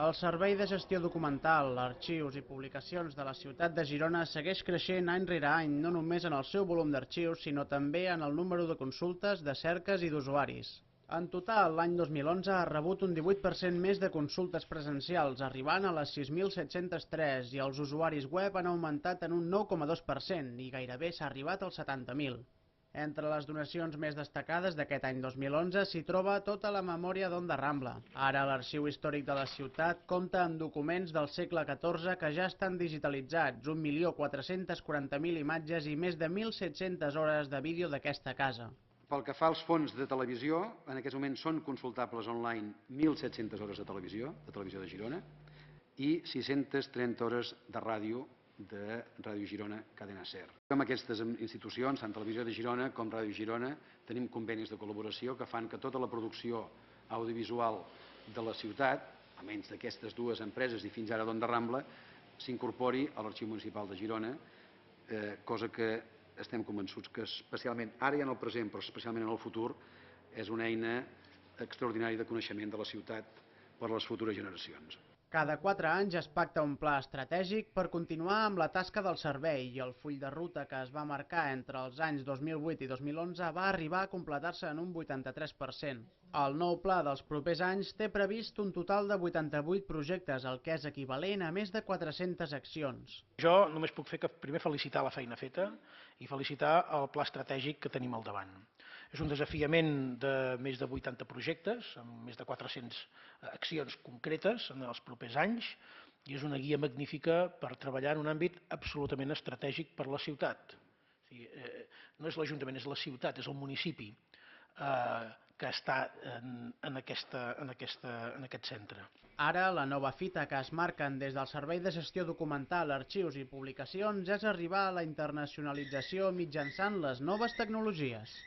El Servei de Gestió Documental, Arxius i Publicacions de la ciutat de Girona segueix creixent any rere any, no només en el seu volum d'arxius, sinó també en el número de consultes, de cerques i d'usuaris. En total, l'any 2011 ha rebut un 18% més de consultes presencials, arribant a les 6.703, i els usuaris web han augmentat en un 9,2% i gairebé s'ha arribat als 70.000. Entre les donacions més destacades d'aquest any 2011 s'hi troba tota la memòria d'Onda Rambla. Ara l'Arxiu Històric de la ciutat compta amb documents del segle XIV que ja estan digitalitzats, 1.440.000 imatges i més de 1.700 hores de vídeo d'aquesta casa. Pel que fa als fons de televisió, en aquests moments són consultables online 1.700 hores de televisió de Girona, i 630 hores de ràdio Girona Cadena Ser. Amb aquestes institucions, tant Televisió de Girona com Ràdio Girona, tenim convenis de col·laboració que fan que tota la producció audiovisual de la ciutat, a menys d'aquestes dues empreses i fins ara d'Onda Rambla, s'incorpori a l'Arxiu Municipal de Girona, cosa que estem convençuts que especialment ara i en el present, però especialment en el futur, és una eina extraordinària de coneixement de la ciutat per a les futures generacions. Cada 4 anys es pacta un pla estratègic per continuar amb la tasca del servei i el full de ruta que es va marcar entre els anys 2008 i 2011 va arribar a completar-se en un 83%. El nou pla dels propers anys té previst un total de 88 projectes, el que és equivalent a més de 400 accions. Jo només puc fer que primer felicitar la feina feta i felicitar el pla estratègic que tenim al davant. És un desafiament de més de 80 projectes, amb més de 400 accions concretes en els propers anys, i és una guia magnífica per treballar en un àmbit absolutament estratègic per a la ciutat. No és l'Ajuntament, és la ciutat, és el municipi que està en aquest centre. Ara, la nova fita que es marquen des del Servei de Gestió Documental, Arxius i Publicacions és arribar a la internacionalització mitjançant les noves tecnologies.